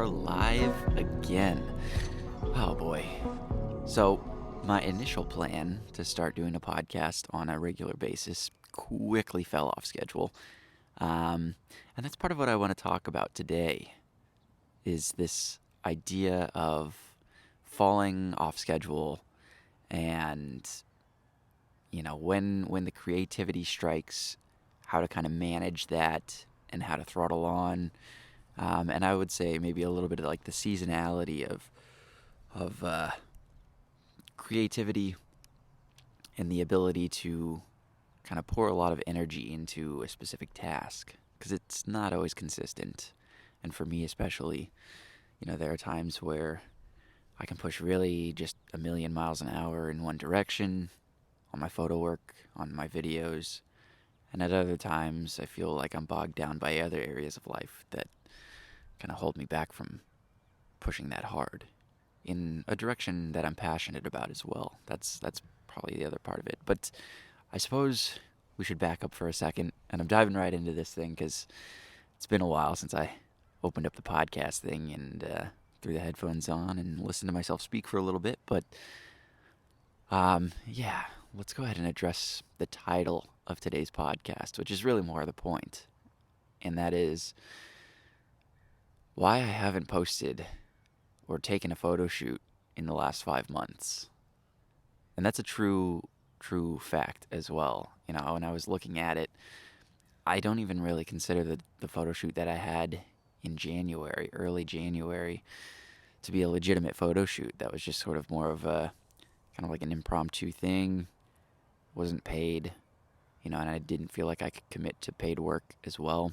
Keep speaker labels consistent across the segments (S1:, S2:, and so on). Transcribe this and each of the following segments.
S1: are live again. Oh boy. So, my initial plan to start doing a podcast on a regular basis quickly fell off schedule. And that's part of what I want to talk about today is this idea of falling off schedule and when the creativity strikes, how to kind of manage that and how to throttle on. And I would say maybe a little bit of like the seasonality of creativity and the ability to kind of pour a lot of energy into a specific task because it's not always consistent. And for me especially, there are times where I can push really just a million miles an hour in one direction on my photo work, on my videos, and at other times I feel like I'm bogged down by other areas of life that kind of hold me back from pushing that hard in a direction that I'm passionate about as well. That's probably the other part of it. But I suppose we should back up for a second, and I'm diving right into this thing because it's been a while since I opened up the podcast thing and threw the headphones on and listened to myself speak for a little bit. But yeah, let's go ahead and address the title of today's podcast, which is really more the point, and that is why I haven't posted or taken a photo shoot in the last 5 months. And that's a true fact as well. When I was looking at it, I don't even really consider the photo shoot that I had in January, early January, to be a legitimate photo shoot. That was just sort of more of a kind of like an impromptu thing. Wasn't paid, and I didn't feel like I could commit to paid work as well.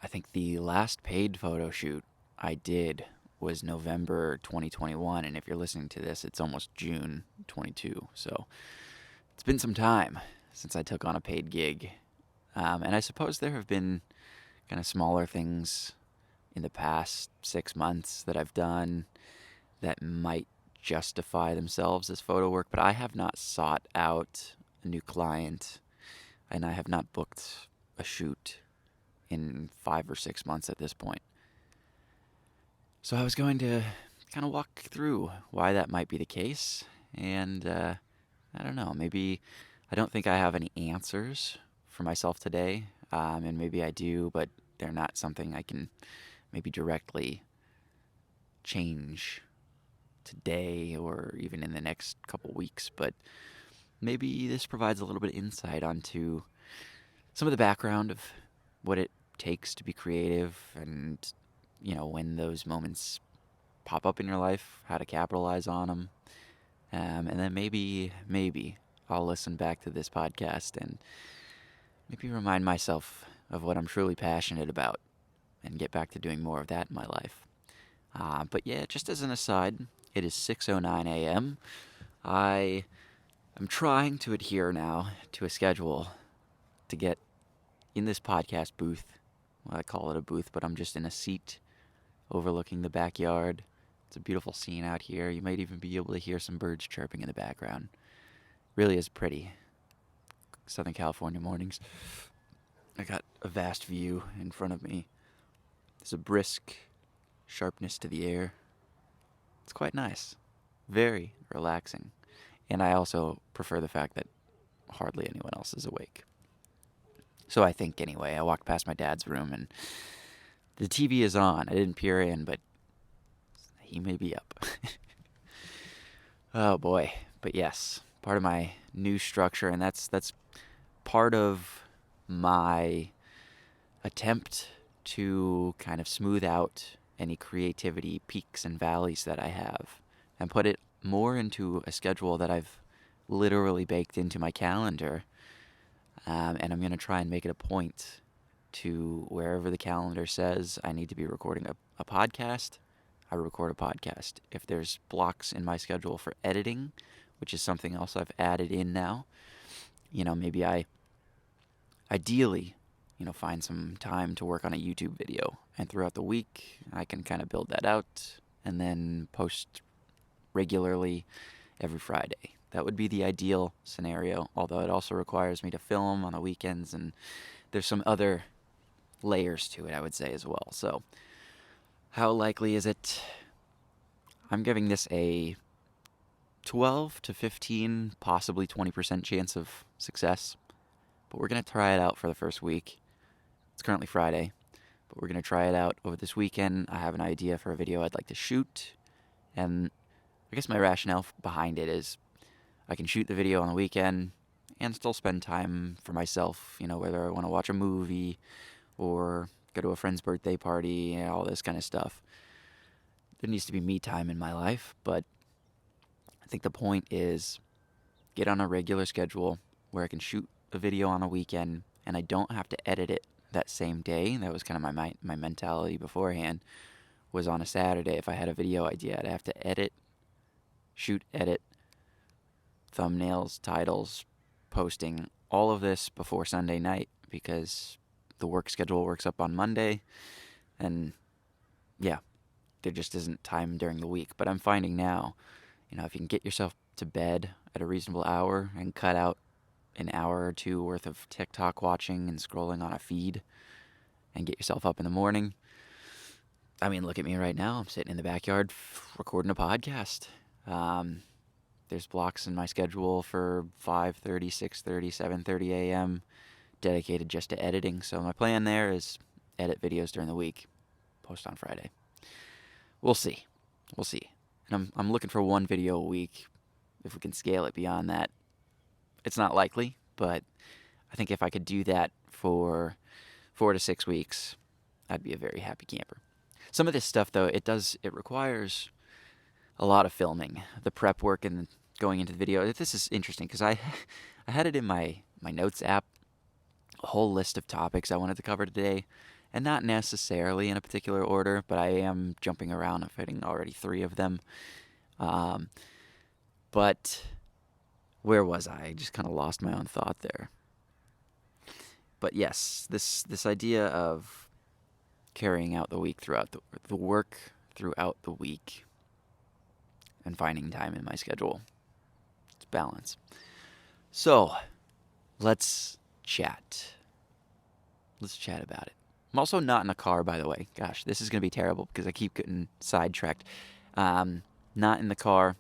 S1: I think the last paid photo shoot I did was November 2021, and if you're listening to this, it's almost June 22. So it's been some time since I took on a paid gig. And I suppose there have been kind of smaller things in the past 6 months that I've done that might justify themselves as photo work, but I have not sought out a new client, and I have not booked a shoot in 5 or 6 months at this point. So I was going to kind of walk through why that might be the case, and I don't know, maybe I don't think I have any answers for myself today, and maybe I do, but they're not something I can maybe directly change today or even in the next couple weeks, but maybe this provides a little bit of insight onto some of the background of what it takes to be creative and, when those moments pop up in your life, how to capitalize on them. And then maybe I'll listen back to this podcast and maybe remind myself of what I'm truly passionate about and get back to doing more of that in my life. But yeah, just as an aside, it is 6:09 a.m. I am trying to adhere now to a schedule to get in this podcast booth. Well, I call it a booth, but I'm just in a seat overlooking the backyard. It's a beautiful scene out here. You might even be able to hear some birds chirping in the background. Really is pretty. Southern California mornings. I got a vast view in front of me. There's a brisk sharpness to the air. It's quite nice. Very relaxing. And I also prefer the fact that hardly anyone else is awake. So I think anyway, I walked past my dad's room and the TV is on. I didn't peer in, but he may be up. Oh boy. But yes, part of my new structure, and that's part of my attempt to kind of smooth out any creativity peaks and valleys that I have and put it more into a schedule that I've literally baked into my calendar. And I'm going to try and make it a point to wherever the calendar says I need to be recording a podcast, I record a podcast. If there's blocks in my schedule for editing, which is something else I've added in now, maybe I ideally, find some time to work on a YouTube video. And throughout the week, I can kind of build that out and then post regularly every Friday. That would be the ideal scenario, although it also requires me to film on the weekends, and there's some other layers to it, I would say, as well. So How likely is it? I'm giving this a 12 to 15, possibly 20% chance of success. But we're going to try it out for the first week. It's currently Friday, but we're going to try it out over this weekend. I have an idea for a video I'd like to shoot, and I guess my rationale behind it is I can shoot the video on the weekend and still spend time for myself, whether I want to watch a movie or go to a friend's birthday party and all this kind of stuff. There needs to be me time in my life, but I think the point is get on a regular schedule where I can shoot a video on a weekend and I don't have to edit it that same day. That was kind of my mentality beforehand, was on a Saturday. If I had a video idea, I'd have to shoot, edit, thumbnails, titles, posting, all of this before Sunday night because the work schedule works up on Monday, and yeah, there just isn't time during the week. But I'm finding now, if you can get yourself to bed at a reasonable hour and cut out an hour or two worth of TikTok watching and scrolling on a feed and get yourself up in the morning. I mean, look at me right now. I'm sitting in the backyard recording a podcast. There's blocks in my schedule for 5:30, 6:30, 7:30 a.m. dedicated just to editing. So my plan there is edit videos during the week, post on Friday. We'll see. And I'm looking for one video a week. If we can scale it beyond that, it's not likely, but I think if I could do that for 4 to 6 weeks, I'd be a very happy camper. Some of this stuff, though, it requires a lot of filming, the prep work and going into the video. This is interesting because I had it in my notes app, a whole list of topics I wanted to cover today, and not necessarily in a particular order, but I am jumping around. I'm hitting already 3 of them. But where was I? I just kind of lost my own thought there. But yes, this idea of carrying out the week throughout the work throughout the week and finding time in my schedule. It's balance. So, let's chat. Let's chat about it. I'm also not in a car, by the way. Gosh, this is going to be terrible because I keep getting sidetracked. Not in the car.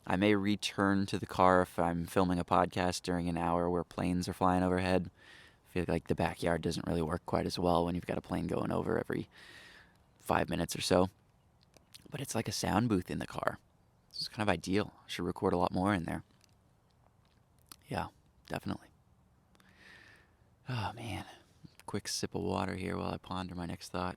S1: I may return to the car if I'm filming a podcast during an hour where planes are flying overhead. I feel like the backyard doesn't really work quite as well when you've got a plane going over every 5 minutes or so. But it's like a sound booth in the car. This is kind of ideal. I should record a lot more in there. Yeah, definitely. Oh, man. Quick sip of water here while I ponder my next thought.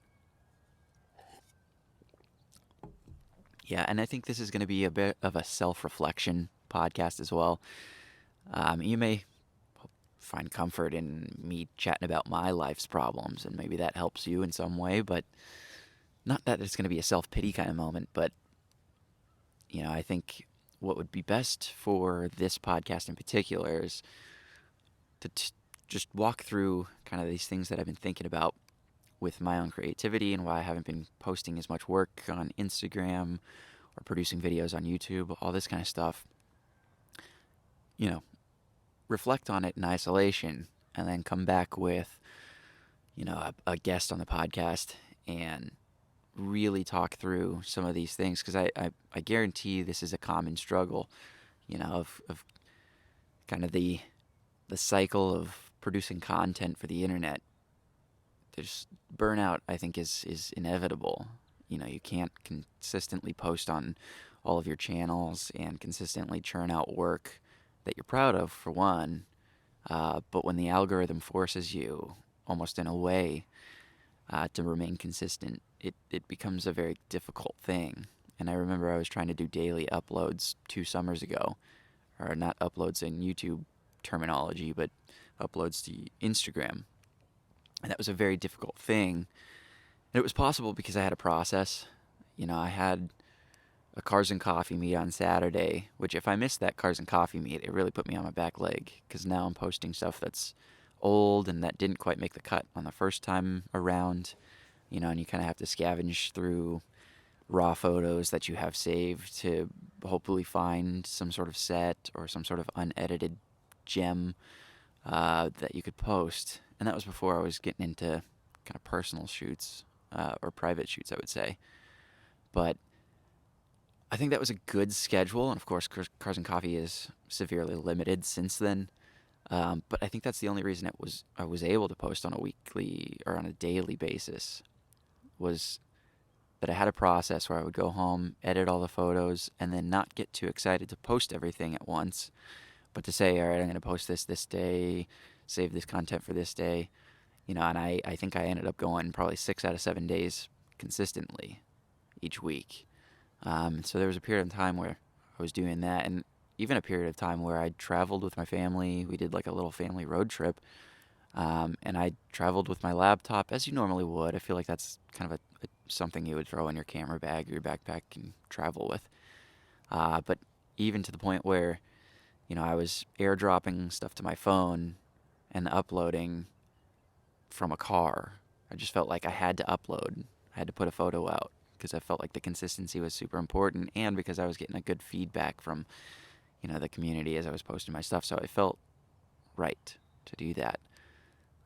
S1: Yeah, and I think this is going to be a bit of a self-reflection podcast as well. You may find comfort in me chatting about my life's problems, and maybe that helps you in some way, but not that it's going to be a self-pity kind of moment, but, I think what would be best for this podcast in particular is to just walk through kind of these things that I've been thinking about with my own creativity and why I haven't been posting as much work on Instagram or producing videos on YouTube, all this kind of stuff. Reflect on it in isolation and then come back with, a guest on the podcast and really talk through some of these things, because I guarantee this is a common struggle, of kind of the cycle of producing content for the internet. There's burnout, I think, is inevitable. You can't consistently post on all of your channels and consistently churn out work that you're proud of, for one. But when the algorithm forces you, almost in a way, to remain consistent, it becomes a very difficult thing. And I remember I was trying to do daily uploads 2 summers ago, or not uploads in YouTube terminology, but uploads to Instagram. And that was a very difficult thing. And it was possible because I had a process. I had a Cars and Coffee meet on Saturday, which if I missed that Cars and Coffee meet, it really put me on my back leg, because now I'm posting stuff that's old and that didn't quite make the cut on the first time around, and you kind of have to scavenge through raw photos that you have saved to hopefully find some sort of set or some sort of unedited gem that you could post. And that was before I was getting into kind of personal shoots, or private shoots, I would say. But I think that was a good schedule, and of course, Cars and Coffee is severely limited since then. But I think that's the only reason I was able to post on a weekly or on a daily basis, was that I had a process where I would go home, edit all the photos, and then not get too excited to post everything at once, but to say, all right, I'm going to post this day, save this content for this day, and I think I ended up going probably 6 out of 7 days consistently each week. So there was a period of time where I was doing that, and even a period of time where I traveled with my family. We did like a little family road trip, and I traveled with my laptop as you normally would. I feel like that's kind of something you would throw in your camera bag or your backpack and travel with. But even to the point where, I was airdropping stuff to my phone and uploading from a car. I just felt like I had to upload. I had to put a photo out because I felt like the consistency was super important, and because I was getting a good feedback from, the community as I was posting my stuff. So it felt right to do that.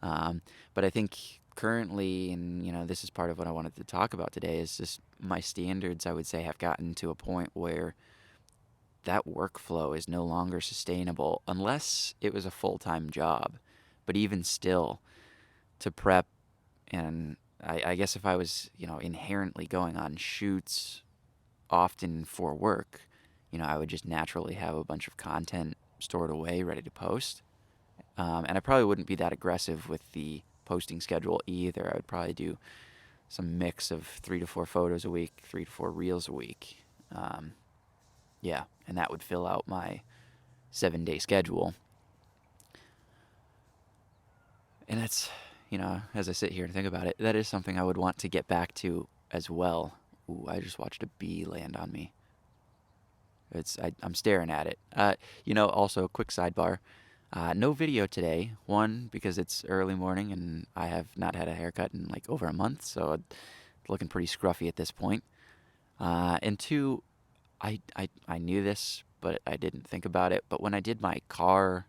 S1: But I think currently, and this is part of what I wanted to talk about today, is just my standards, I would say, have gotten to a point where that workflow is no longer sustainable unless it was a full-time job. But even still, to prep, and I guess if I was, inherently going on shoots often for work, I would just naturally have a bunch of content stored away, ready to post. And I probably wouldn't be that aggressive with the posting schedule either. I would probably do some mix of 3 to 4 photos a week, 3 to 4 reels a week. Yeah, and that would fill out my 7-day schedule. And that's, as I sit here and think about it, that is something I would want to get back to as well. Ooh, I just watched a bee land on me. I'm staring at it. Also, quick sidebar. No video today. One, because it's early morning and I have not had a haircut in like over a month, so it's looking pretty scruffy at this point. And two, I knew this, but I didn't think about it. But when I did my car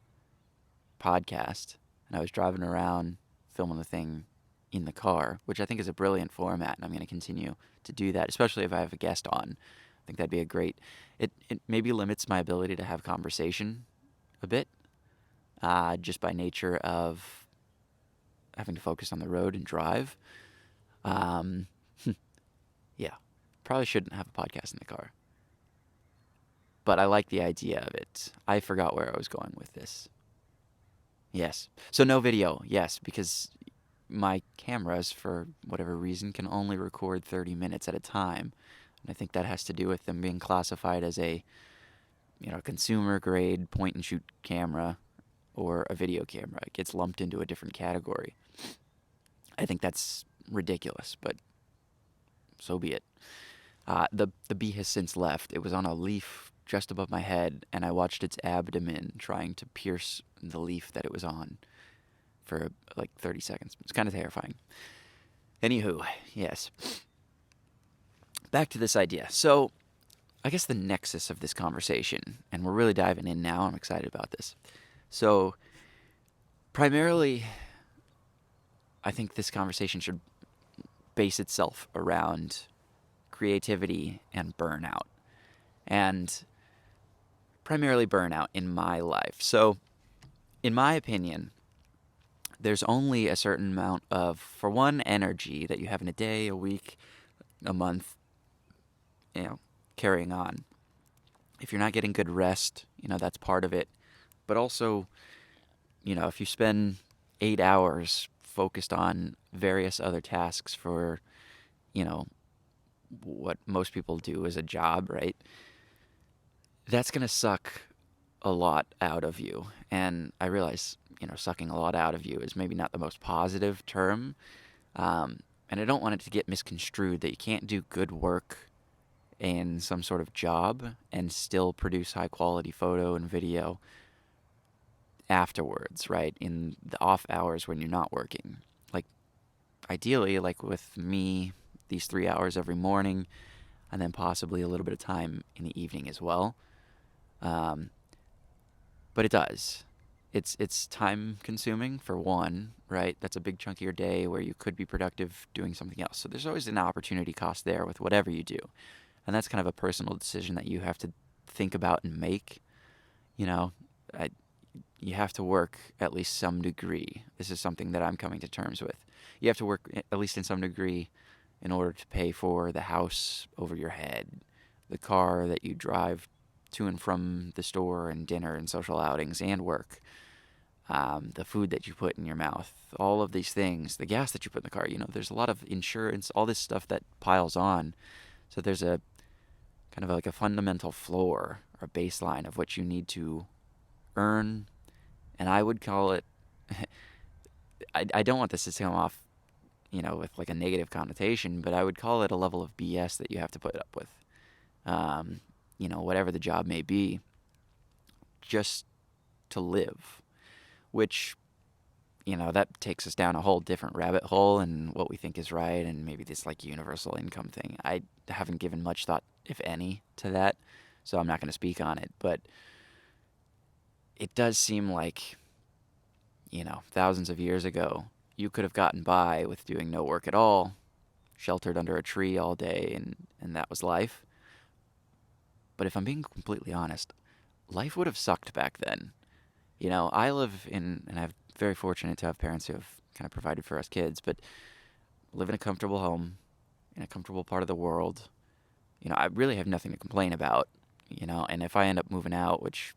S1: podcast and I was driving around filming the thing in the car, which I think is a brilliant format, and I'm going to continue to do that, especially if I have a guest on. I think that'd be a great... It maybe limits my ability to have conversation a bit, just by nature of having to focus on the road and drive. Yeah, probably shouldn't have a podcast in the car. But I like the idea of it. I forgot where I was going with this. Yes. So no video, yes, because my cameras, for whatever reason, can only record 30 minutes at a time. And I think that has to do with them being classified as a, consumer grade point and shoot camera or a video camera. It gets lumped into a different category. I think that's ridiculous, but so be it. The bee has since left. It was on a leaf just above my head, and I watched its abdomen trying to pierce the leaf that it was on for like 30 seconds. It's kind of terrifying. Anywho, yes. Back to this idea. So, I guess the nexus of this conversation, and we're really diving in now. I'm excited about this. So, primarily, I think this conversation should base itself around creativity and burnout. And primarily burnout in my life. So, in my opinion, there's only a certain amount of, for one, energy that you have in a day, a week, a month, carrying on. If you're not getting good rest, that's part of it. But also, if you spend 8 hours focused on various other tasks for, what most people do as a job, right? That's going to suck a lot out of you. And I realize, sucking a lot out of you is maybe not the most positive term. And I don't want it to get misconstrued that you can't do good work in some sort of job and still produce high quality photo and video afterwards, right? In the off hours when you're not working. Like, ideally, like with me, these 3 hours every morning, and then possibly a little bit of time in the evening as well. But it does. it's time consuming for one, right? That's a big chunk of your day where you could be productive doing something else. So there's always an opportunity cost there with whatever you do. And that's kind of a personal decision that you have to think about and make. You know, I, you have to work at least some degree. This is something that I'm coming to terms with. You have to work at least in some degree in order to pay for the house over your head, the car that you drive to and from the store and dinner and social outings and work, the food that you put in your mouth, all of these things, the gas that you put in the car. You know, there's a lot of insurance, all this stuff that piles on. So there's a kind of like a fundamental floor or a baseline of what you need to earn. And I would call it, I don't want this to come off, with like a negative connotation, but I would call it a level of BS that you have to put up with. Whatever the job may be, just to live, which, that takes us down a whole different rabbit hole and what we think is right and maybe this like universal income thing. I haven't given much thought, if any, to that, so I'm not going to speak on it, but it does seem like, thousands of years ago, you could have gotten by with doing no work at all, sheltered under a tree all day, and that was life. But if I'm being completely honest, life would have sucked back then. I live in, and I'm very fortunate to have parents who have kind of provided for us kids, but live in a comfortable home, in a comfortable part of the world. I really have nothing to complain about, and if I end up moving out, which,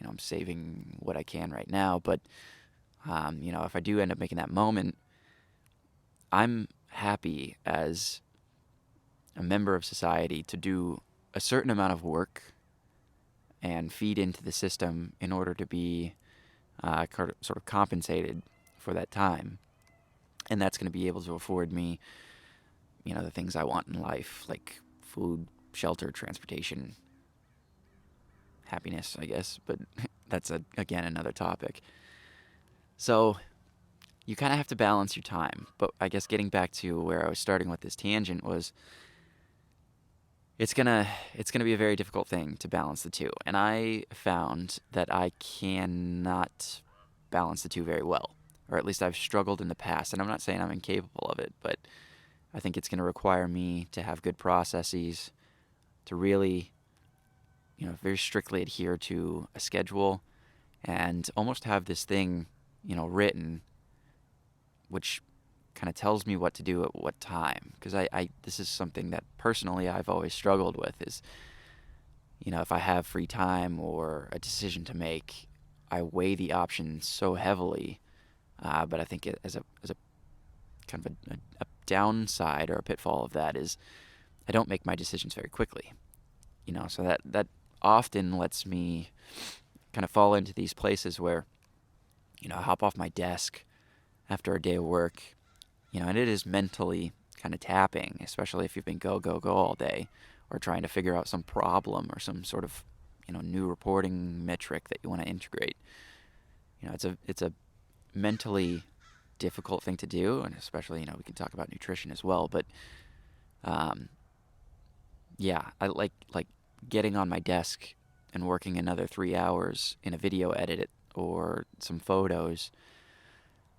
S1: I'm saving what I can right now, but, if I do end up making that moment, I'm happy as a member of society to do a certain amount of work and feed into the system in order to be sort of compensated for that time. And that's going to be able to afford me, the things I want in life, like food, shelter, transportation, happiness, I guess. But that's, again, another topic. So you kind of have to balance your time. But I guess getting back to where I was starting with this tangent was, it's gonna be a very difficult thing to balance the two. And I found that I cannot balance the two very well. Or at least I've struggled in the past. And I'm not saying I'm incapable of it, but I think it's going to require me to have good processes, to really, very strictly adhere to a schedule and almost have this thing, written, which kind of tells me what to do at what time. Because this is something that personally I've always struggled with is, if I have free time or a decision to make, I weigh the options so heavily. But I think as a kind of a downside or a pitfall of that is I don't make my decisions very quickly. So that often lets me kind of fall into these places where, I hop off my desk after a day of work, and it is mentally kind of tapping, especially if you've been go all day or trying to figure out some problem or some sort of, new reporting metric that you want to integrate. It's a mentally difficult thing to do, and especially, we can talk about nutrition as well, but yeah, I like getting on my desk and working another 3 hours in a video edit or some photos.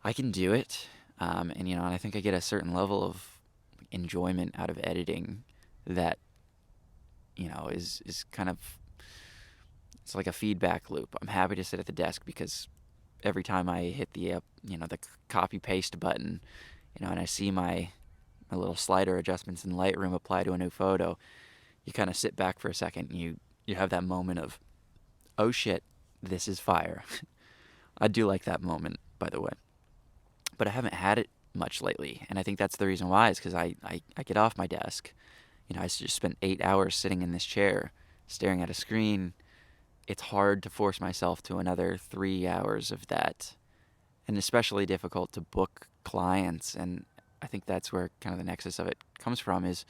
S1: I can do it, and I think I get a certain level of enjoyment out of editing that is kind of, it's like a feedback loop. I'm happy to sit at the desk because every time I hit the the copy paste button, and I see my little slider adjustments in Lightroom apply to a new photo, you kind of sit back for a second and you have that moment of, oh shit, this is fire. I do like that moment, by the way. But I haven't had it much lately, and I think that's the reason why, is because I get off my desk. I just spent 8 hours sitting in this chair, staring at a screen. It's hard to force myself to another 3 hours of that, and especially difficult to book clients. And I think that's where kind of the nexus of it comes from, is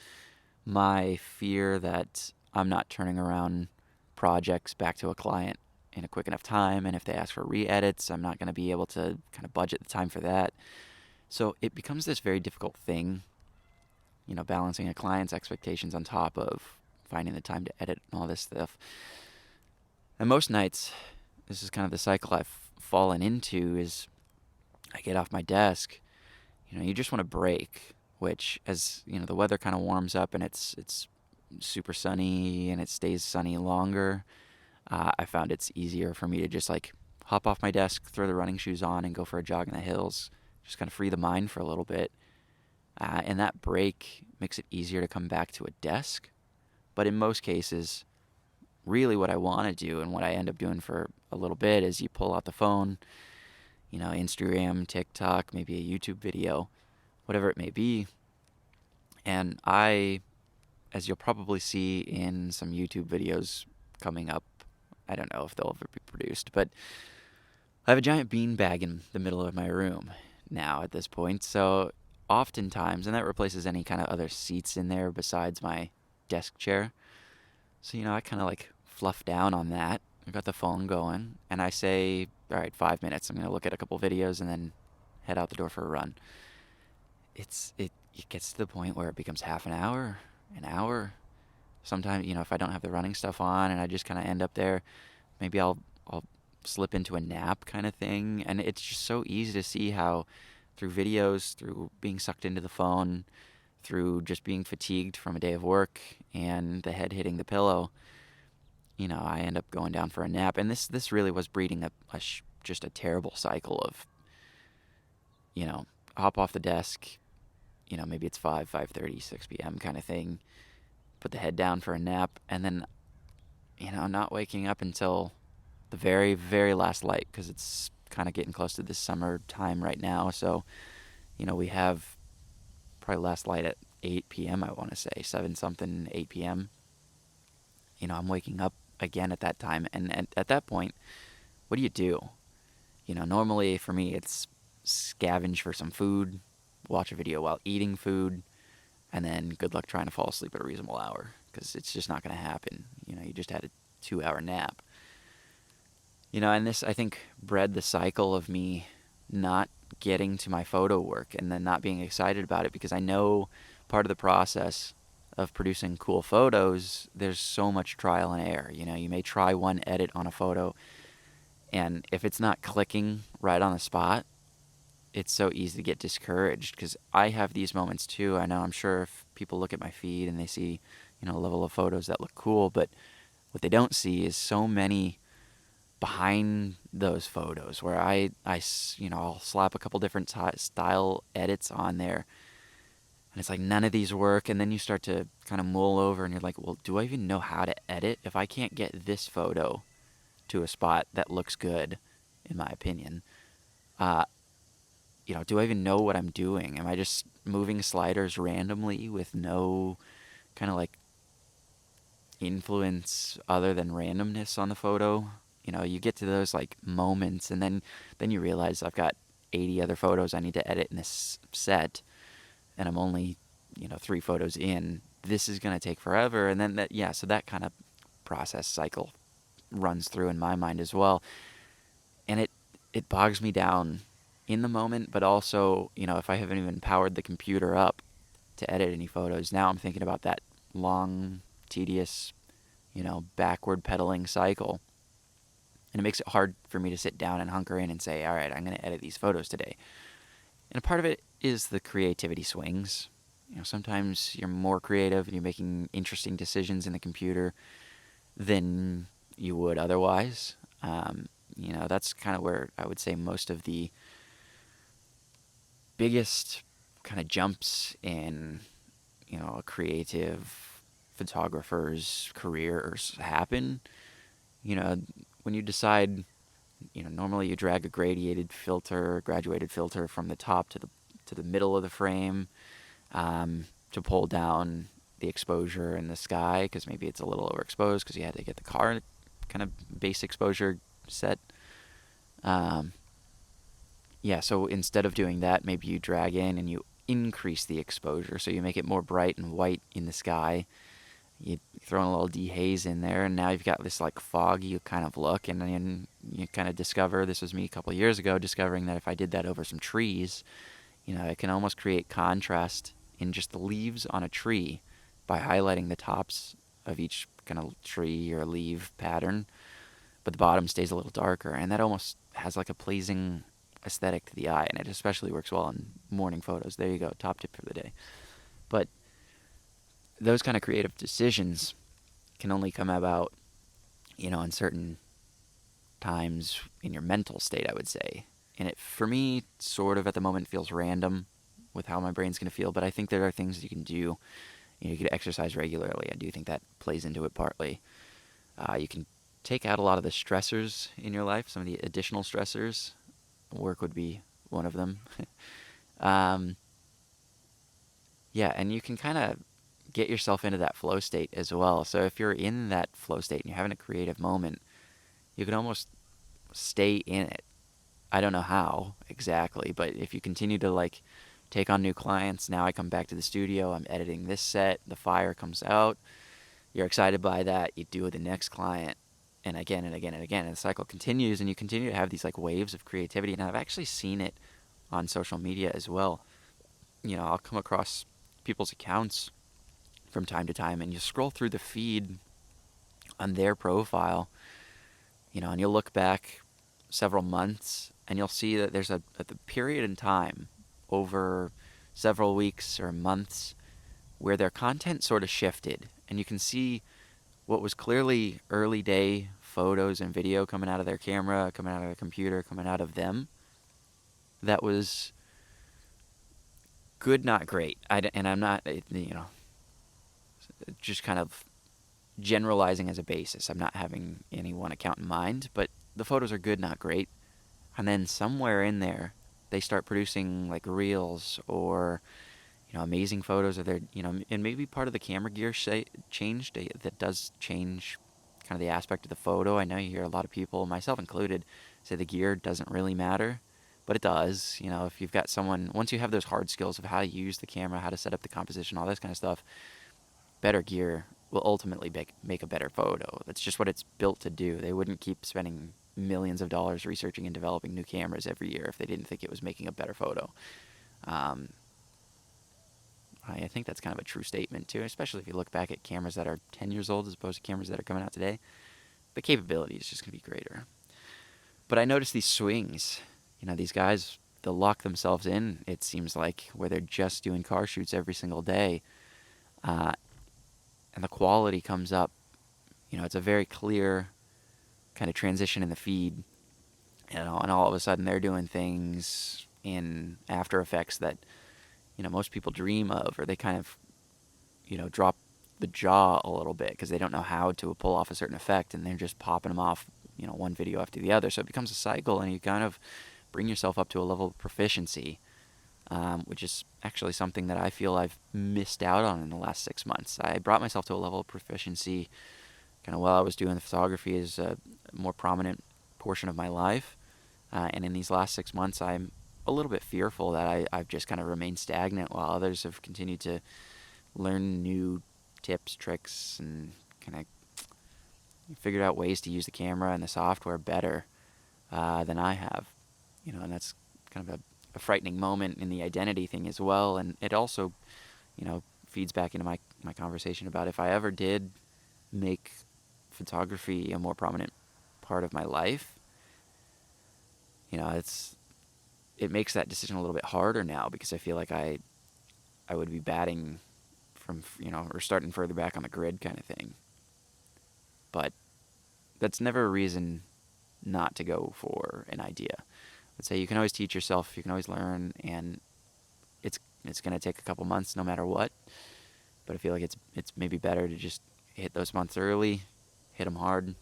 S1: my fear that I'm not turning around projects back to a client in a quick enough time, and if they ask for re-edits, I'm not going to be able to kind of budget the time for that. So it becomes this very difficult thing, balancing a client's expectations on top of finding the time to edit and all this stuff. And most nights, this is kind of the cycle I've fallen into is I get off my desk, you just want to break, which as, the weather kind of warms up and it's super sunny and it stays sunny longer, I found it's easier for me to just like hop off my desk, throw the running shoes on, and go for a jog in the hills. Just kind of free the mind for a little bit. And that break makes it easier to come back to a desk. But in most cases, really what I want to do and what I end up doing for a little bit is you pull out the phone, Instagram, TikTok, maybe a YouTube video, whatever it may be. And as you'll probably see in some YouTube videos coming up, I don't know if they'll ever be produced, but I have a giant bean bag in the middle of my room now at this point. So oftentimes, and that replaces any kind of other seats in there besides my desk chair. So, I kind of like fluff down on that. I got the phone going, and I say, all right, 5 minutes. I'm going to look at a couple videos and then head out the door for a run. It gets to the point where it becomes half an hour, an hour. Sometimes, if I don't have the running stuff on and I just kind of end up there, maybe I'll slip into a nap kind of thing. And it's just so easy to see how through videos, through being sucked into the phone, through just being fatigued from a day of work and the head hitting the pillow, I end up going down for a nap. And this really was breeding just a terrible cycle of, hop off the desk, maybe it's 5:30, 6 p.m. kind of thing, put the head down for a nap, and then, not waking up until the very, very last light, because it's kind of getting close to this summer time right now. So, we have probably last light at 8 p.m., I want to say, 7 something, 8 p.m. I'm waking up again at that time. And at that point, what do? Normally for me, it's scavenge for some food, watch a video while eating food, and then good luck trying to fall asleep at a reasonable hour, because it's just not going to happen. You just had a 2-hour nap. And this, I think, bred the cycle of me not getting to my photo work and then not being excited about it, because I know part of the process of producing cool photos, there's so much trial and error. You may try one edit on a photo, and if it's not clicking right on the spot, it's so easy to get discouraged, because I have these moments too. I'm sure if people look at my feed and they see, a level of photos that look cool, but what they don't see is so many behind those photos where I'll slap a couple different style edits on there, and it's like none of these work. And then you start to kind of mull over and you're like, well, do I even know how to edit if I can't get this photo to a spot that looks good, in my opinion? Do I even know what I'm doing? Am I just moving sliders randomly with no kind of like influence other than randomness on the photo? You get to those like moments, and then you realize I've got 80 other photos I need to edit in this set, and I'm only 3 photos in. This is going to take forever. And then so that kind of process cycle runs through in my mind as well, and it bogs me down in the moment. But also, if I haven't even powered the computer up to edit any photos, now I'm thinking about that long, tedious, backward pedaling cycle. And it makes it hard for me to sit down and hunker in and say, all right, I'm going to edit these photos today. And a part of it is the creativity swings. Sometimes you're more creative and you're making interesting decisions in the computer than you would otherwise. That's kind of where I would say most of the biggest kind of jumps in, a creative photographer's careers happen. When you decide, normally you drag a graduated filter from the top to the middle of the frame, to pull down the exposure in the sky, because maybe it's a little overexposed because you had to get the car kind of base exposure set. So instead of doing that, maybe you drag in and you increase the exposure, so you make it more bright and white in the sky. You throw in a little dehaze in there, and now you've got this like foggy kind of look. And then you kind of discover, this was me a couple of years ago, discovering that if I did that over some trees, it can almost create contrast in just the leaves on a tree by highlighting the tops of each kind of tree or leaf pattern, but the bottom stays a little darker. And that almost has like a pleasing aesthetic to the eye, and it especially works well in morning photos. There you go, top tip for the day. But those kind of creative decisions can only come about, in certain times in your mental state, I would say. And it, for me, sort of at the moment feels random with how my brain's going to feel, but I think there are things you can do. You can exercise regularly. I do think that plays into it partly. You can take out a lot of the stressors in your life, some of the additional stressors. Work would be one of them. um, yeah, and you can kind of get yourself into that flow state as well. So if you're in that flow state and you're having a creative moment, you can almost stay in it. I don't know how exactly, but if you continue to like take on new clients, now I come back to the studio, I'm editing this set, the fire comes out, you're excited by that, you do the next client, and again and again and again, and the cycle continues, and you continue to have these like waves of creativity. And I've actually seen it on social media as well. I'll come across people's accounts from time to time, and you scroll through the feed on their profile, and you'll look back several months, and you'll see that there's a period in time over several weeks or months where their content sort of shifted, and you can see what was clearly early day photos and video coming out of their camera, coming out of their computer, coming out of them. That was good, not great. And I'm not, just kind of generalizing as a basis. I'm not having any one account in mind, but the photos are good, not great. And then somewhere in there, they start producing like reels or amazing photos of their, and maybe part of the camera gear changed. That does change kind of the aspect of the photo. I know you hear a lot of people, myself included, say the gear doesn't really matter, but it does. If you've got someone, once you have those hard skills of how to use the camera, how to set up the composition, all this kind of stuff, better gear will ultimately make a better photo. That's just what it's built to do. They wouldn't keep spending millions of dollars researching and developing new cameras every year if they didn't think it was making a better photo. I think that's kind of a true statement too, especially if you look back at cameras that are 10 years old as opposed to cameras that are coming out today. The capability is just going to be greater. But I noticed these swings. These guys, they'll lock themselves in, it seems like, where they're just doing car shoots every single day. And the quality comes up. It's a very clear kind of transition in the feed. And all of a sudden they're doing things in After Effects that most people dream of, or they kind of drop the jaw a little bit because they don't know how to pull off a certain effect, and they're just popping them off one video after the other. So it becomes a cycle, and you kind of bring yourself up to a level of proficiency, which is actually something that I feel I've missed out on in the last 6 months. I brought myself to a level of proficiency kind of while I was doing the photography as a more prominent portion of my life, and in these last 6 months I'm a little bit fearful that I've just kind of remained stagnant while others have continued to learn new tips, tricks, and kind of figured out ways to use the camera and the software better than I have. And that's kind of a frightening moment in the identity thing as well. And it also, feeds back into my conversation about if I ever did make photography a more prominent part of my life, it makes that decision a little bit harder now because I feel like I would be batting from, or starting further back on the grid kind of thing. But that's never a reason not to go for an idea. I'd say you can always teach yourself, you can always learn, and it's going to take a couple months no matter what. But I feel like it's maybe better to just hit those months early, hit them hard,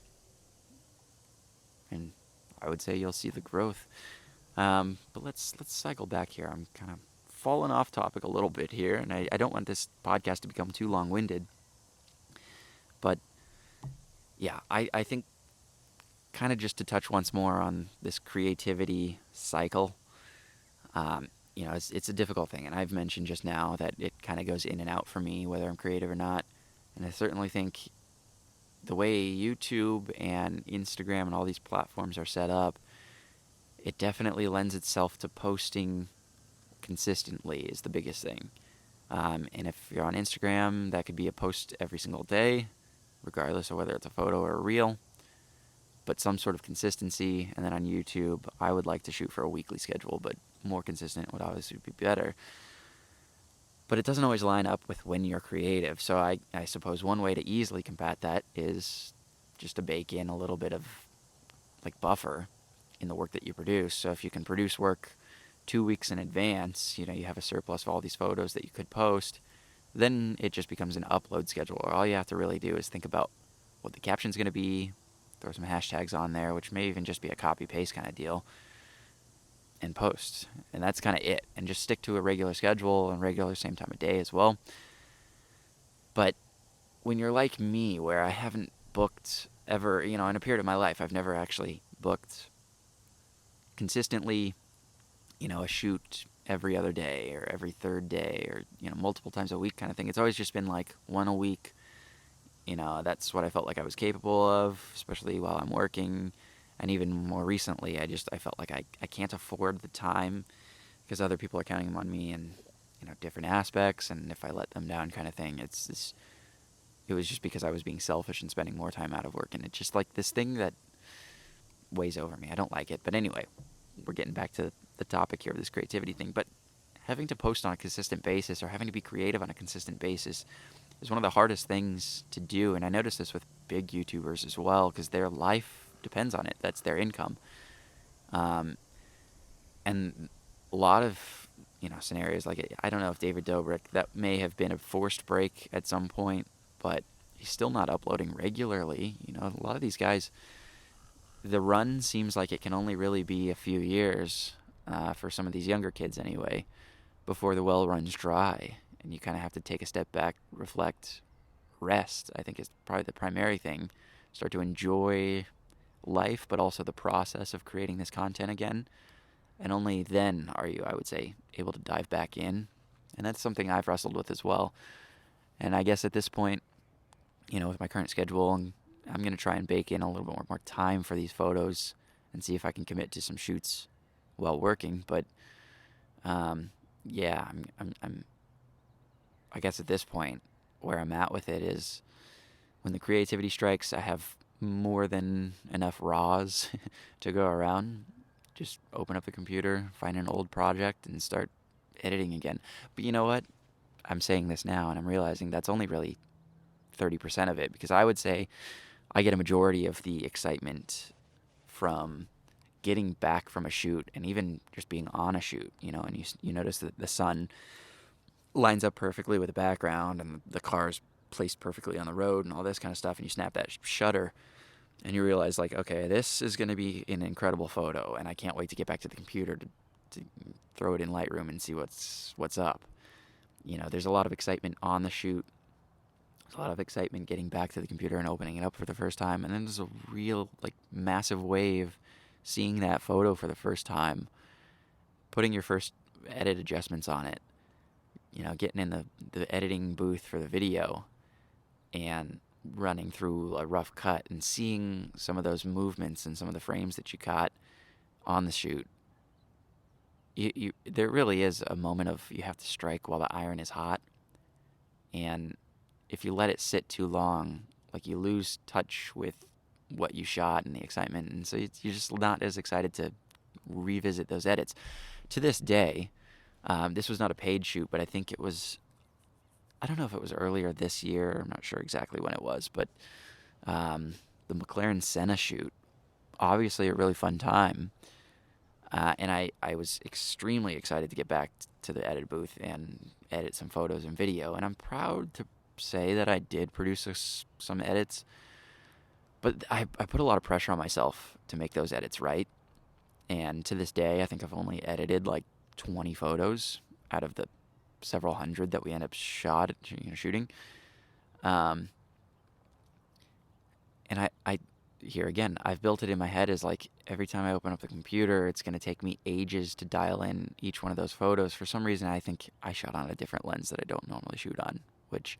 S1: and I would say you'll see the growth. But let's cycle back here. I'm kind of falling off topic a little bit here, and I don't want this podcast to become too long-winded. But yeah, I think kind of just to touch once more on this creativity cycle, it's a difficult thing, and I've mentioned just now that it kind of goes in and out for me, whether I'm creative or not. And I certainly think the way YouTube and Instagram and all these platforms are set up, it definitely lends itself to posting consistently is the biggest thing. And if you're on Instagram, that could be a post every single day, regardless of whether it's a photo or a reel. but some sort of consistency. And then on YouTube, I would like to shoot for a weekly schedule, but more consistent would obviously be better. But it doesn't always line up with when you're creative. So I suppose one way to easily combat that is just to bake in a little bit of like buffer in the work that you produce. So if you can produce work 2 weeks in advance, you have a surplus of all these photos that you could post, then it just becomes an upload schedule. All you have to really do is think about what the caption's going to be, throw some hashtags on there, which may even just be a copy paste kind of deal, and post. And that's kind of it. And just stick to a regular schedule and regular same time of day as well. But when you're like me, where I haven't booked ever, in a period of my life, I've never actually booked consistently, a shoot every other day or every third day or, multiple times a week kind of thing. It's always just been like one a week. That's what I felt like I was capable of, especially while I'm working. And even more recently, I felt like I can't afford the time because other people are counting on me in, different aspects. And if I let them down kind of thing, it was just because I was being selfish and spending more time out of work. And it's just like this thing that weighs over me. I don't like it. But anyway, we're getting back to the topic here of this creativity thing. But having to post on a consistent basis or having to be creative on a consistent basis is one of the hardest things to do. And I notice this with big YouTubers as well, because their life depends on it. That's their income. And a lot of, scenarios like, I don't know if David Dobrik, that may have been a forced break at some point, but he's still not uploading regularly. A lot of these guys, the run seems like it can only really be a few years, for some of these younger kids anyway, before the well runs dry. And you kind of have to take a step back, reflect, rest, I think is probably the primary thing. Start to enjoy life, but also the process of creating this content again. And only then are you, I would say, able to dive back in. And that's something I've wrestled with as well. And I guess at this point, with my current schedule, I'm going to try and bake in a little bit more time for these photos and see if I can commit to some shoots while working. But yeah, I'm I guess at this point where I'm at with it is when the creativity strikes, I have more than enough raws to go around. Just open up the computer, find an old project, and start editing again. But you know what? I'm saying this now, and I'm realizing that's only really 30% of it, because I would say I get a majority of the excitement from getting back from a shoot and even just being on a shoot, and you notice that the sun lines up perfectly with the background and the car's placed perfectly on the road and all this kind of stuff, and you snap that shutter and you realize, like, okay, this is going to be an incredible photo, and I can't wait to get back to the computer to throw it in Lightroom and see what's up. There's a lot of excitement on the shoot. There's a lot of excitement getting back to the computer and opening it up for the first time, and then there's a real, like, massive wave seeing that photo for the first time, putting your first edit adjustments on it, getting in the editing booth for the video and running through a rough cut and seeing some of those movements and some of the frames that you caught on the shoot. There really is a moment of you have to strike while the iron is hot, and if you let it sit too long, like, you lose touch with what you shot and the excitement, and so you're just not as excited to revisit those edits. To this day, this was not a paid shoot, but I think it was, I don't know if it was earlier this year, I'm not sure exactly when it was, but the McLaren Senna shoot, obviously a really fun time, and I was extremely excited to get back to the edit booth and edit some photos and video, and I'm proud to say that I did produce some edits, but I put a lot of pressure on myself to make those edits right, and to this day, I think I've only edited like 20 photos out of the several hundred that we end up shooting. And I here again, I've built it in my head as, like, every time I open up the computer, it's going to take me ages to dial in each one of those photos. For some reason, I think I shot on a different lens that I don't normally shoot on, which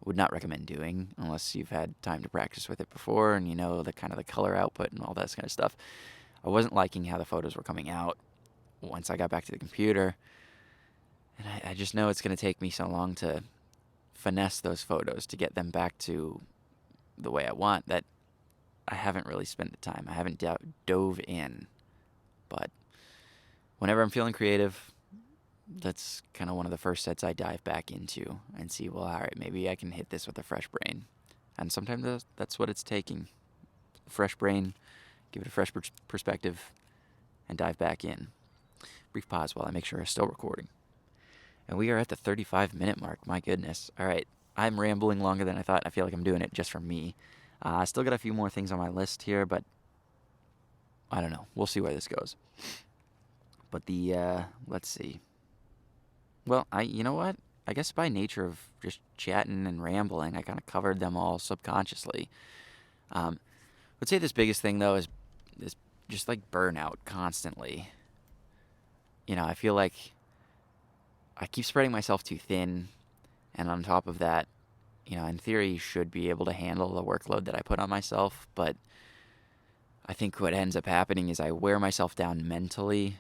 S1: would not recommend doing unless you've had time to practice with it before and the kind of the color output and all that kind of stuff. I wasn't liking how the photos were coming out once I got back to the computer, and I just know it's going to take me so long to finesse those photos to get them back to the way I want that I haven't really spent the time. I haven't dove in. But whenever I'm feeling creative, that's kind of one of the first sets I dive back into and see, well, all right, maybe I can hit this with a fresh brain. And sometimes that's what it's taking. A fresh brain, give it a fresh perspective, and dive back in. Brief pause while I make sure I'm still recording. And we are at the 35-minute mark. My goodness. All right. I'm rambling longer than I thought. I feel like I'm doing it just for me. I still got a few more things on my list here, but I don't know. We'll see where this goes. But let's see. Well, you know what? I guess by nature of just chatting and rambling, I kind of covered them all subconsciously. I'd say this biggest thing, though, is just like burnout constantly. I feel like I keep spreading myself too thin. And on top of that, in theory, you should be able to handle the workload that I put on myself. But I think what ends up happening is I wear myself down mentally,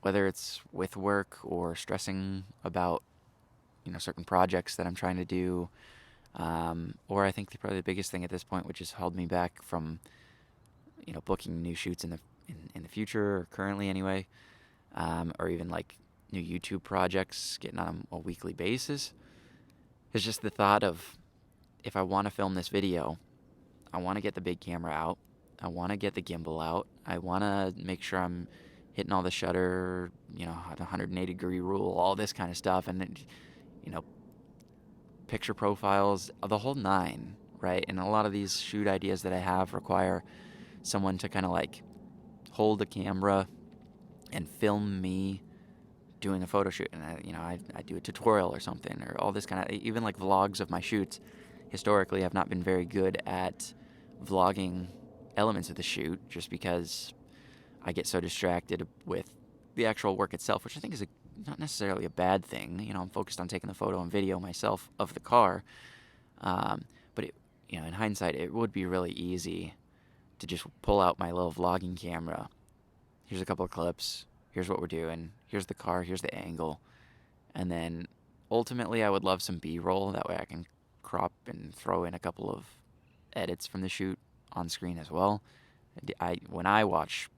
S1: whether it's with work or stressing about, certain projects that I'm trying to do. Or I think probably the biggest thing at this point, which has held me back from, booking new shoots in the future, or currently anyway, or even like new YouTube projects, getting on a weekly basis, is just the thought of, if I want to film this video, I want to get the big camera out. I want to get the gimbal out. I want to make sure I'm hitting all the shutter, at 180-degree rule, all this kind of stuff. And, picture profiles, the whole nine, right? And a lot of these shoot ideas that I have require someone to kind of like hold the camera and film me doing a photo shoot. And I do a tutorial or something, or all this kind of, even like vlogs of my shoots. Historically, I've not been very good at vlogging elements of the shoot, just because I get so distracted with the actual work itself, which I think is not necessarily a bad thing. I'm focused on taking the photo and video myself of the car. But in hindsight, it would be really easy to just pull out my little vlogging camera. Here's a couple of clips. Here's what we're doing. Here's the car. Here's the angle. And then ultimately, I would love some B-roll. That way I can crop and throw in a couple of edits from the shoot on screen as well. When I watch,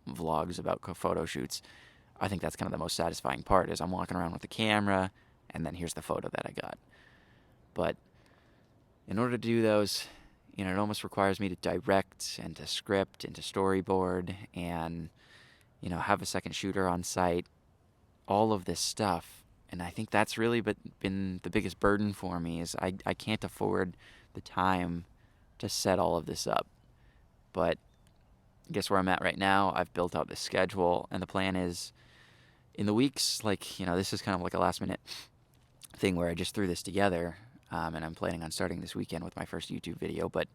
S1: vlogs about photo shoots, I think that's kind of the most satisfying part, is I'm walking around with the camera, and then here's the photo that I got. But in order to do those, it almost requires me to direct and to script and to storyboard and, have a second shooter on site, all of this stuff. And I think that's really been the biggest burden for me, is I can't afford the time to set all of this up. But I guess where I'm at right now, I've built out this schedule, and the plan is, in the weeks, this is kind of like a last minute thing where I just threw this together, and I'm planning on starting this weekend with my first YouTube video. But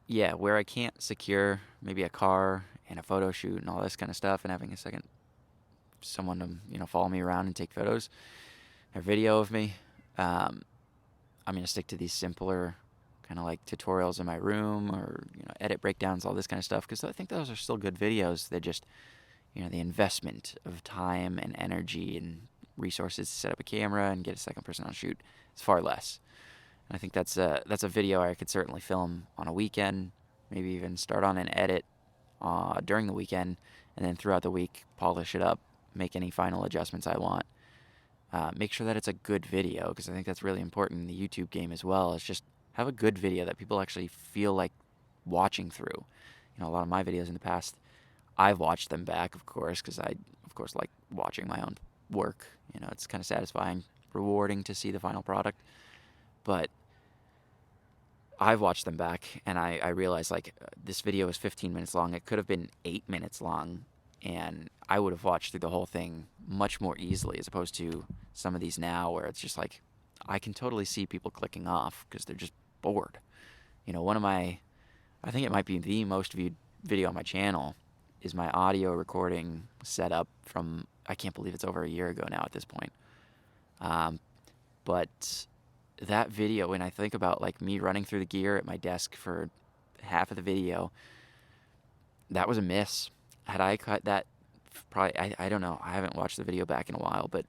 S1: where I can't secure maybe a car and a photo shoot and all this kind of stuff, and having someone to follow me around and take photos or video of me, I'm going to stick to these simpler kind of like tutorials in my room, or edit breakdowns, all this kind of stuff, because I think those are still good videos. They're just, the investment of time and energy and resources to set up a camera and get a second person on shoot is far less. And I think that's a video I could certainly film on a weekend, maybe even start on an edit during the weekend, and then throughout the week polish it up, make any final adjustments I want. Make sure that it's a good video, because I think that's really important in the YouTube game as well. It's just have a good video that people actually feel like watching through. A lot of my videos in the past, I've watched them back, of course, because I, of course, like watching my own work. It's kind of satisfying, rewarding to see the final product. But I've watched them back, and I realized, this video is 15 minutes long. It could have been 8 minutes long, and I would have watched through the whole thing much more easily, as opposed to some of these now where it's just like, I can totally see people clicking off because they're just bored. I think it might be the most viewed video on my channel is my audio recording setup from, I can't believe it's over a year ago now at this point. But that video, when I think about me running through the gear at my desk for half of the video, that was a miss. Had I cut that, probably, I don't know, I haven't watched the video back in a while, but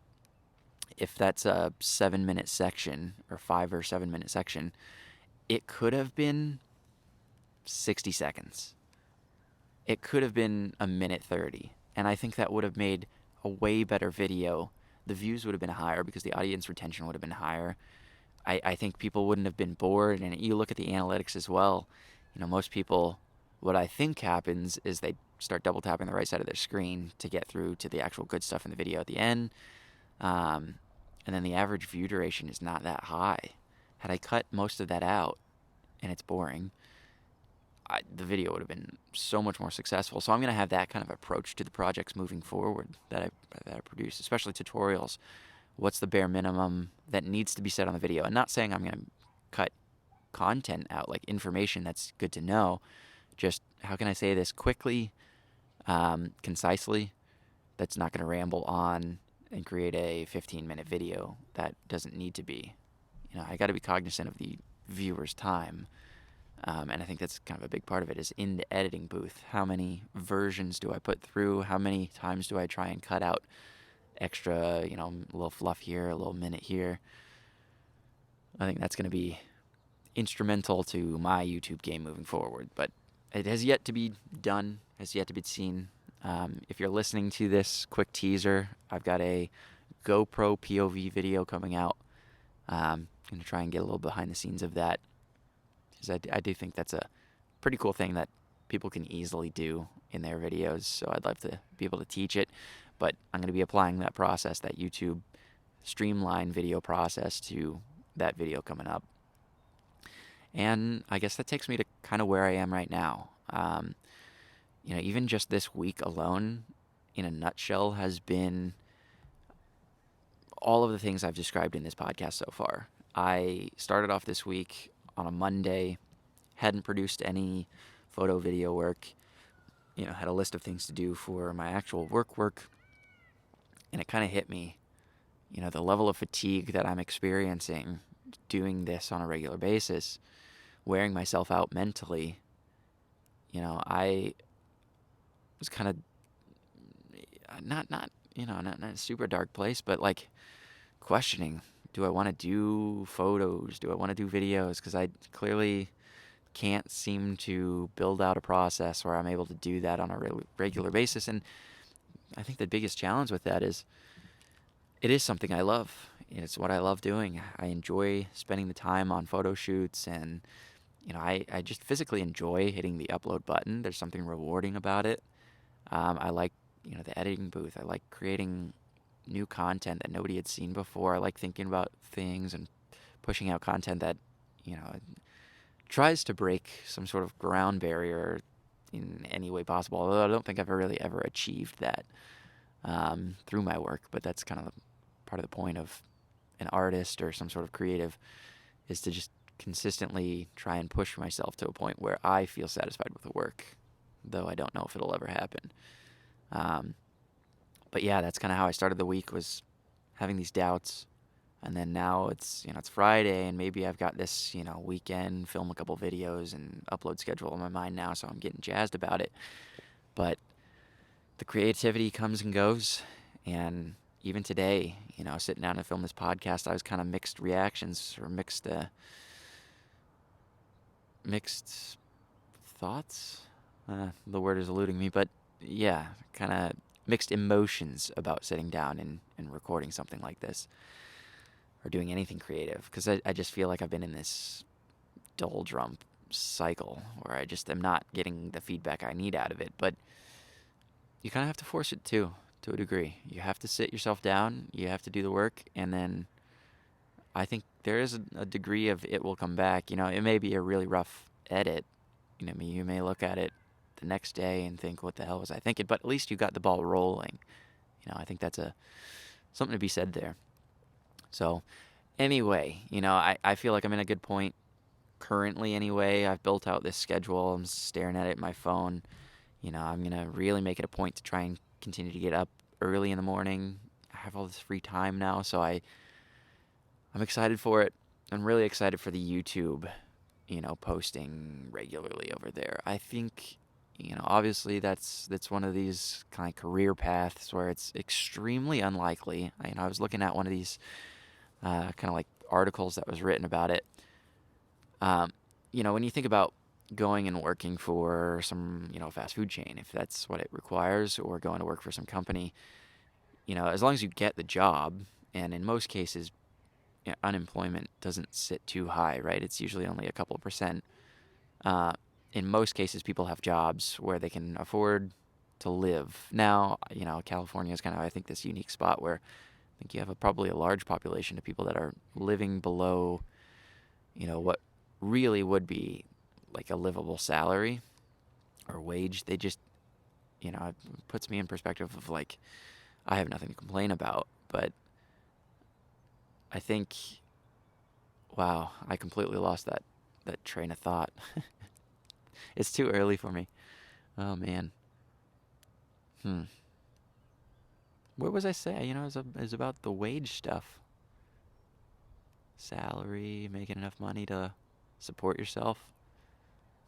S1: if that's a 7-minute section or 5 or 7 minute section, it could have been 60 seconds. It could have been a minute 30. And I think that would have made a way better video. The views would have been higher because the audience retention would have been higher. I think people wouldn't have been bored. And you look at the analytics as well. Most people, what I think happens is they start double tapping the right side of their screen to get through to the actual good stuff in the video at the end. And then the average view duration is not that high. Had I cut most of that out, and it's boring, the video would have been so much more successful. So I'm going to have that kind of approach to the projects moving forward that I produce, especially tutorials. What's the bare minimum that needs to be said on the video? And not saying I'm going to cut content out, like information that's good to know. Just how can I say this quickly, concisely, that's not going to ramble on and create a 15-minute video that doesn't need to be. I got to be cognizant of the viewer's time. And I think that's kind of a big part of it is in the editing booth. How many versions do I put through? How many times do I try and cut out extra, a little fluff here, a little minute here? I think that's going to be instrumental to my YouTube game moving forward. But it has yet to be done, has yet to be seen. If you're listening to this quick teaser, I've got a GoPro POV video coming out. I'm going to try and get a little behind the scenes of that. Because I do think that's a pretty cool thing that people can easily do in their videos. So I'd love to be able to teach it. But I'm going to be applying that process, that YouTube streamline video process to that video coming up. And I guess that takes me to kind of where I am right now. Even just this week alone, in a nutshell, has been all of the things I've described in this podcast so far. I started off this week on a Monday, hadn't produced any photo video work, had a list of things to do for my actual work, and it kind of hit me, the level of fatigue that I'm experiencing doing this on a regular basis, wearing myself out mentally. I was kind of not in a super dark place, but like questioning, do I want to do photos? Do I want to do videos? Because I clearly can't seem to build out a process where I'm able to do that on a regular basis. And I think the biggest challenge with that is it is something I love. It's what I love doing. I enjoy spending the time on photo shoots, and I just physically enjoy hitting the upload button. There's something rewarding about it. I like the editing booth. I like creating new content that nobody had seen before. I like thinking about things and pushing out content that tries to break some sort of ground barrier in any way possible. Although I don't think I've really ever achieved that through my work. But that's kind of part of the point of an artist or some sort of creative, is to just consistently try and push myself to a point where I feel satisfied with the work, though I don't know if it'll ever happen. But yeah, that's kind of how I started the week, was having these doubts. And then now it's Friday, and maybe I've got this, weekend, film a couple videos and upload schedule in my mind now, so I'm getting jazzed about it. But the creativity comes and goes, and even today, sitting down to film this podcast, I was kind of mixed reactions, or mixed thoughts. The word is eluding me, but yeah, kind of mixed emotions about sitting down and recording something like this, or doing anything creative, because I just feel like I've been in this doldrum cycle where I just am not getting the feedback I need out of it. But you kind of have to force it too, to a degree. You have to sit yourself down, you have to do the work, and then I think there is a degree of it will come back. It may be a really rough edit. You may look at it the next day and think, what the hell was I thinking? But at least you got the ball rolling. I think that's something to be said there. So anyway, I feel like I'm in a good point currently anyway. I've built out this schedule. I'm staring at it in my phone. I'm going to really make it a point to try and continue to get up early in the morning. I have all this free time now, so I'm excited for it. I'm really excited for the YouTube, posting regularly over there. I think, obviously that's one of these kind of career paths where it's extremely unlikely. I was looking at one of these kind of like articles that was written about it. When you think about going and working for some, fast food chain if that's what it requires, or going to work for some company, as long as you get the job, and in most cases, unemployment doesn't sit too high, right? It's usually only a couple of percent. Uh, in most cases, people have jobs where they can afford to live. Now, California is kind of, I think, this unique spot where I think you have probably a large population of people that are living below, what really would be like a livable salary or wage. They just, it puts me in perspective of like, I have nothing to complain about, but I think, wow, I completely lost that train of thought. It's too early for me. Oh man. Hmm. What was I say? It's about the wage stuff. Salary, making enough money to support yourself.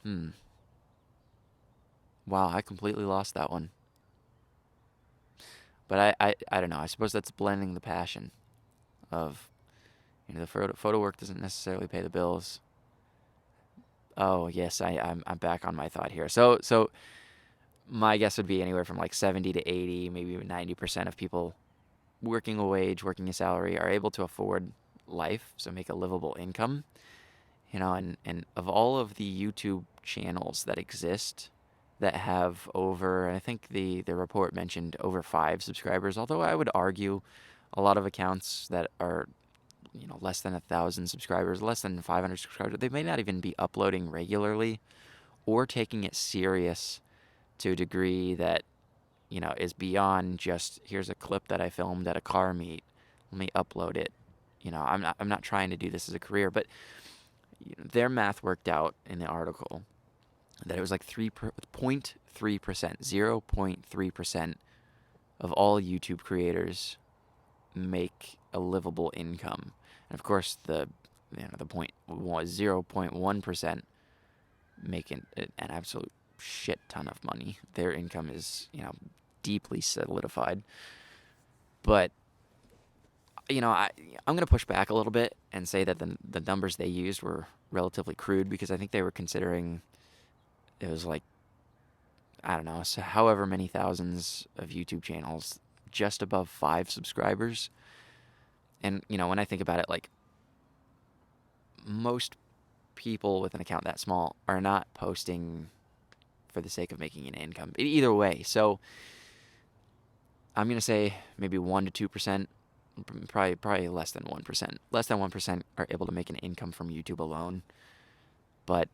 S1: Hmm. Wow, I completely lost that one. But I don't know. I suppose that's blending the passion of, the photo work doesn't necessarily pay the bills. Oh yes, I'm back on my thought here. So my guess would be anywhere from like 70 to 80, maybe even 90% of people working a wage, working a salary, are able to afford life, so make a livable income. And of all of the YouTube channels that exist that have over, I think the report mentioned over 5 subscribers, although I would argue a lot of accounts that are, less than 1,000 subscribers, less than 500 subscribers, they may not even be uploading regularly or taking it serious to a degree that, is beyond just, here's a clip that I filmed at a car meet, let me upload it. I'm not trying to do this as a career, but their math worked out in the article that it was like 0.3%, 0.3% of all YouTube creators make a livable income. And of course, the point was 0.1% making an absolute shit ton of money. Their income is, deeply solidified. But I'm going to push back a little bit and say that the numbers they used were relatively crude, because I think they were considering it was like, I don't know, so however many thousands of YouTube channels just above 5 subscribers. And, when I think about it, like, most people with an account that small are not posting for the sake of making an income either way. So I'm going to say maybe 1 to 2%, probably less than 1%. Less than 1% are able to make an income from YouTube alone. But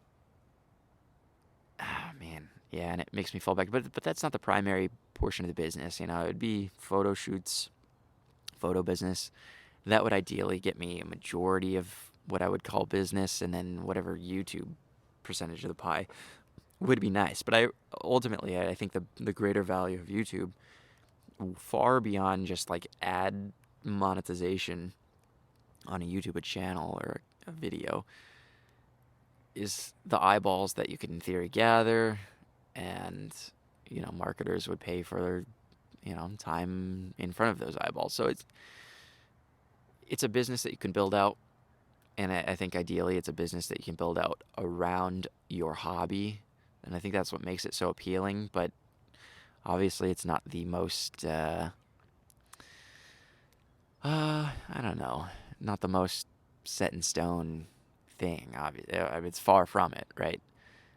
S1: man, yeah, and it makes me fall back. But that's not the primary portion of the business. It would be photo shoots, photo business. That would ideally get me a majority of what I would call business, and then whatever YouTube percentage of the pie would be nice. But I think the greater value of YouTube, far beyond just like ad monetization on a YouTube channel or a video, is the eyeballs that you could in theory gather, and marketers would pay for time in front of those eyeballs. So it's a business that you can build out, and I think ideally it's a business that you can build out around your hobby, and I think that's what makes it so appealing. But obviously it's not the most I don't know, not the most set in stone thing. Obviously, it's far from it, right?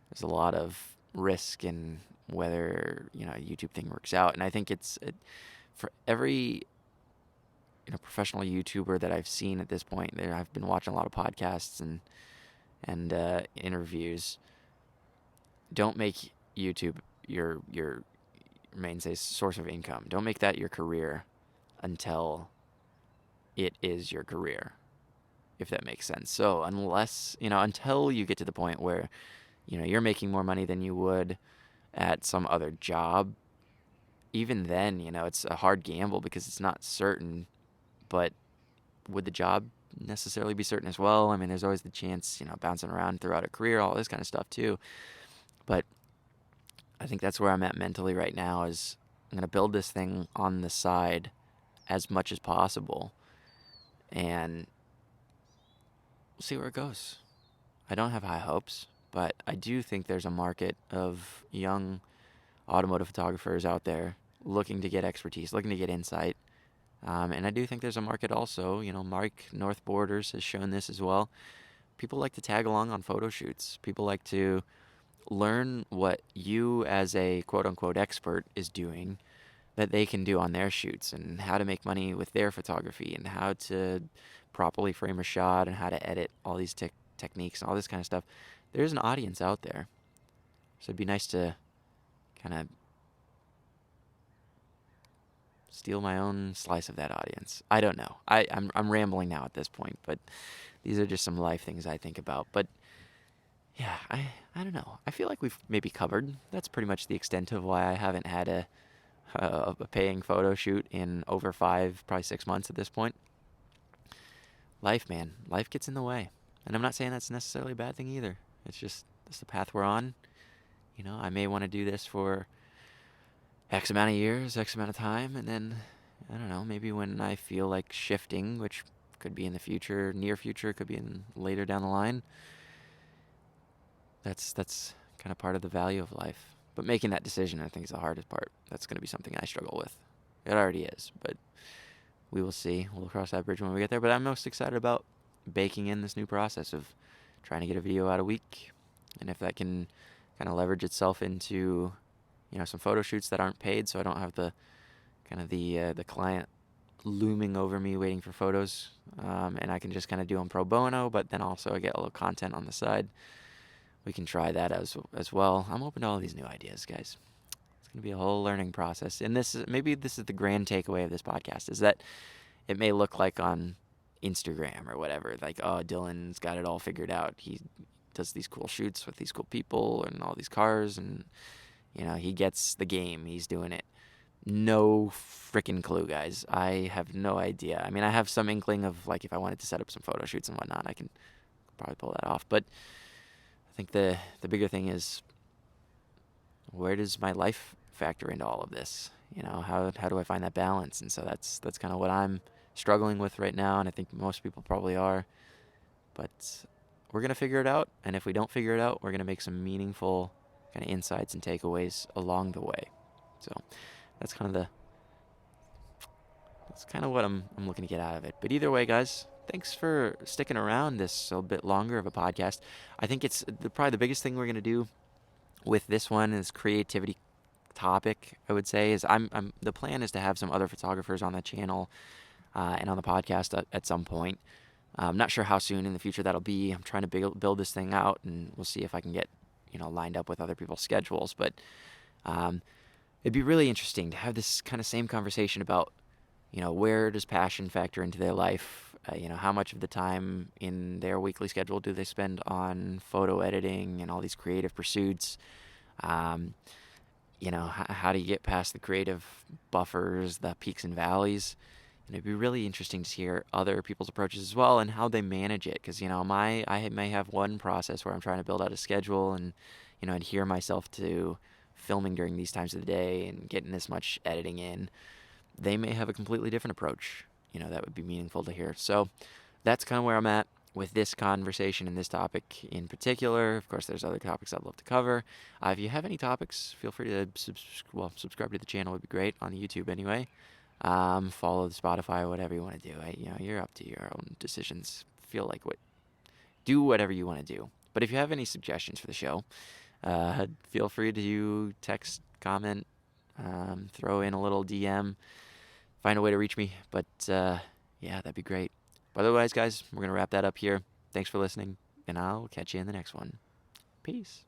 S1: There's a lot of risk in whether a YouTube thing works out, and I think for every professional YouTuber that I've seen at this point. I've been watching a lot of podcasts and interviews. Don't make YouTube your main source of income. Don't make that your career until it is your career, if that makes sense. So until you get to the point where you're making more money than you would at some other job, even then it's a hard gamble because it's not certain. But would the job necessarily be certain as well? I mean, there's always the chance, bouncing around throughout a career, all this kind of stuff too. But I think that's where I'm at mentally right now, is I'm going to build this thing on the side as much as possible, and we'll see where it goes. I don't have high hopes, but I do think there's a market of young automotive photographers out there looking to get expertise, looking to get insight. And I do think there's a market also. Mike North Borders has shown this as well. People like to tag along on photo shoots. People like to learn what you as a quote-unquote expert is doing that they can do on their shoots, and how to make money with their photography, and how to properly frame a shot, and how to edit all these techniques and all this kind of stuff. There's an audience out there. So it'd be nice to kind of steal my own slice of that audience. I don't know. I'm rambling now at this point, but these are just some life things I think about. But yeah, I don't know. I feel like we've maybe covered. That's pretty much the extent of why I haven't had a paying photo shoot in over 5, probably 6 months at this point. Life, man. Life gets in the way. And I'm not saying that's necessarily a bad thing either. It's just, that's the path we're on. I may want to do this for X amount of years, X amount of time, and then, I don't know, maybe when I feel like shifting, which could be in the future, near future, could be in later down the line. That's kind of part of the value of life. But making that decision, I think, is the hardest part. That's going to be something I struggle with. It already is, but we will see. We'll cross that bridge when we get there. But I'm most excited about baking in this new process of trying to get a video out a week. And if that can kind of leverage itself into, some photo shoots that aren't paid, so I don't have the client looming over me waiting for photos, and I can just kind of do them pro bono, but then also I get a little content on the side. We can try that as well. I'm open to all these new ideas, guys. It's going to be a whole learning process. And maybe this is the grand takeaway of this podcast, is that it may look like on Instagram or whatever, like, oh, Dylan's got it all figured out. He does these cool shoots with these cool people and all these cars, and, he gets the game. He's doing it. No freaking clue, guys. I have no idea. I mean, I have some inkling of, like, if I wanted to set up some photo shoots and whatnot, I can probably pull that off. But I think the bigger thing is, where does my life factor into all of this? How do I find that balance? And so that's kind of what I'm struggling with right now, and I think most people probably are. But we're going to figure it out, and if we don't figure it out, we're going to make some meaningful kind of insights and takeaways along the way. So that's kind of what I'm looking to get out of it. But either way, guys, thanks for sticking around this a bit longer of a podcast. I think it's probably the biggest thing we're going to do with this one is creativity topic, I would say, is the plan is to have some other photographers on the channel and on the podcast at some point. I'm not sure how soon in the future that'll be. I'm trying to build this thing out, and we'll see if I can get, lined up with other people's schedules. But it'd be really interesting to have this kind of same conversation about, where does passion factor into their life? How much of the time in their weekly schedule do they spend on photo editing and all these creative pursuits? How do you get past the creative buffers, the peaks and valleys? And it'd be really interesting to hear other people's approaches as well and how they manage it. Because, I may have one process where I'm trying to build out a schedule and, adhere myself to filming during these times of the day and getting this much editing in. They may have a completely different approach, that would be meaningful to hear. So that's kind of where I'm at with this conversation and this topic in particular. Of course, there's other topics I'd love to cover. If you have any topics, feel free to subscribe to the channel. Would be great on the YouTube anyway. Follow the Spotify, whatever you want to do. You're up to your own decisions. Do whatever you want to do. But if you have any suggestions for the show, feel free to text, comment, throw in a little DM, find a way to reach me. But that'd be great. But otherwise, guys, we're going to wrap that up here. Thanks for listening, and I'll catch you in the next one. Peace.